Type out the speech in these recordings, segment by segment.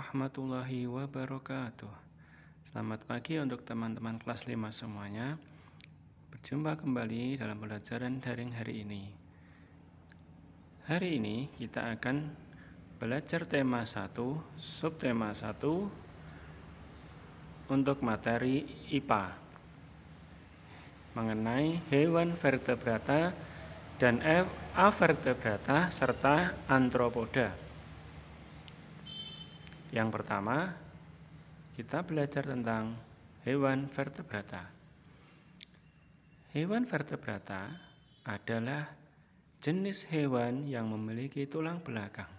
warahmatullahi wabarakatuh. Selamat pagi untuk teman-teman kelas 5 semuanya. Berjumpa kembali dalam pelajaran daring hari ini. Hari ini kita akan belajar tema 1, subtema 1 untuk materi IPA mengenai hewan vertebrata dan avertebrata serta arthropoda. Yang pertama, kita belajar tentang hewan vertebrata. Hewan vertebrata adalah jenis hewan yang memiliki tulang belakang.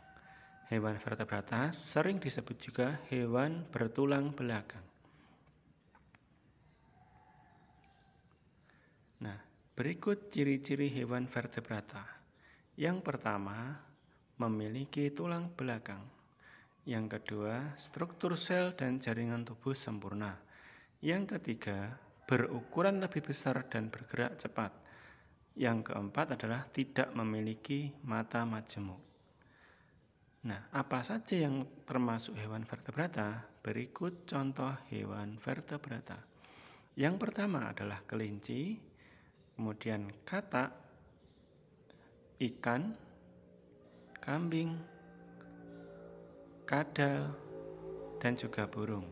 Hewan vertebrata sering disebut juga hewan bertulang belakang. Nah, berikut ciri-ciri hewan vertebrata. Yang pertama, memiliki tulang belakang. Yang kedua, struktur sel dan jaringan tubuh sempurna. Yang ketiga, berukuran lebih besar dan bergerak cepat. Yang keempat adalah tidak memiliki mata majemuk. Nah, apa saja yang termasuk hewan vertebrata? Berikut contoh hewan vertebrata. Yang pertama adalah kelinci, kemudian katak, ikan, kambing, kadal, dan juga burung.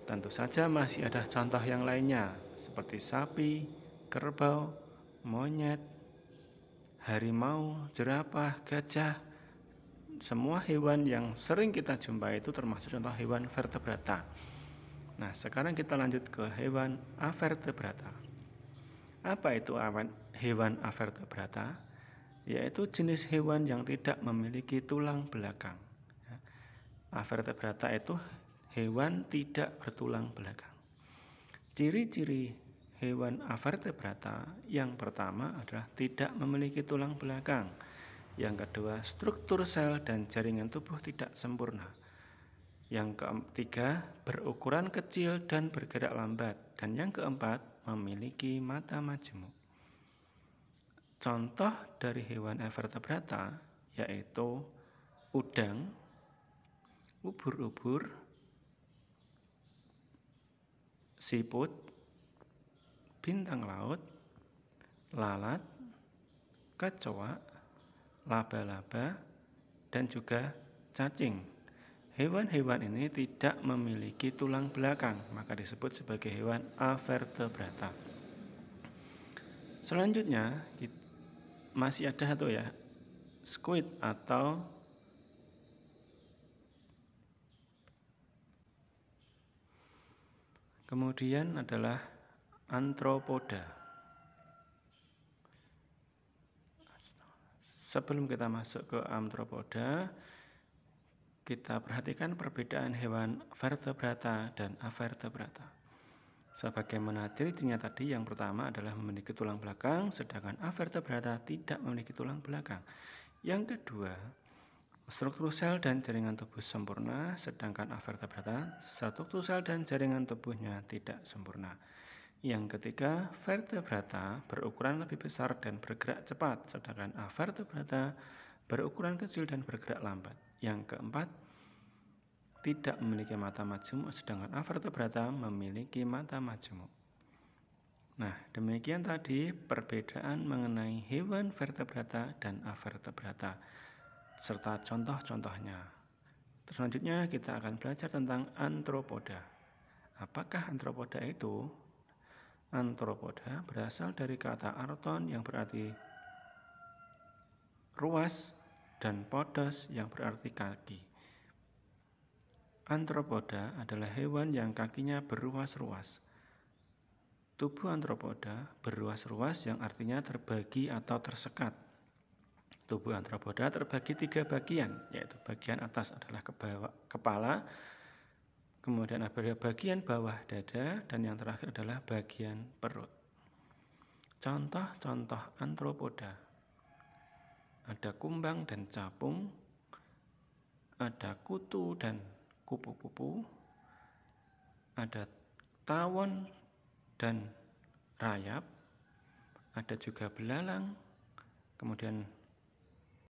Tentu saja masih ada contoh yang lainnya seperti sapi, kerbau, monyet, harimau, jerapah, gajah. Semua hewan yang sering kita jumpai itu termasuk contoh hewan vertebrata. Nah, sekarang kita lanjut ke hewan avertebrata. Apa itu hewan avertebrata? Yaitu jenis hewan yang tidak memiliki tulang belakang. Avertebrata itu hewan tidak bertulang belakang. Ciri-ciri hewan avertebrata yang pertama adalah tidak memiliki tulang belakang. Yang kedua, struktur sel dan jaringan tubuh tidak sempurna. Yang ketiga, berukuran kecil dan bergerak lambat. Dan yang keempat, memiliki mata majemuk. Contoh dari hewan avertebrata yaitu udang, ubur-ubur, siput, bintang laut, lalat, kecoa, laba-laba, dan juga cacing. Hewan-hewan ini tidak memiliki tulang belakang, maka disebut sebagai hewan avertebrata. Selanjutnya, masih ada satu ya, squid atau kemudian adalah arthropoda. Sebelum kita masuk ke arthropoda, kita perhatikan perbedaan hewan vertebrata dan avertebrata. Sebagaimana ciri-cirinya tadi, yang pertama adalah memiliki tulang belakang, sedangkan avertebrata tidak memiliki tulang belakang. Yang kedua, struktur sel dan jaringan tubuh sempurna, sedangkan avertebrata struktur sel dan jaringan tubuhnya tidak sempurna. Yang ketiga, vertebrata berukuran lebih besar dan bergerak cepat, sedangkan avertebrata berukuran kecil dan bergerak lambat. Yang keempat, tidak memiliki mata majemuk, sedangkan avertebrata memiliki mata majemuk. Nah, demikian tadi perbedaan mengenai hewan vertebrata dan avertebrata serta contoh-contohnya. Selanjutnya kita akan belajar tentang arthropoda. Apakah arthropoda itu? Arthropoda berasal dari kata arthon yang berarti ruas dan podos yang berarti kaki. Arthropoda adalah hewan yang kakinya beruas-ruas. Tubuh arthropoda beruas-ruas yang artinya terbagi atau tersekat. Tubuh arthropoda terbagi 3 bagian, yaitu bagian atas adalah kepala, kemudian ada bagian bawah dada, dan yang terakhir adalah bagian perut. Contoh-contoh arthropoda: ada kumbang dan capung, ada kutu dan kupu-kupu, ada tawon dan rayap, ada juga belalang, kemudian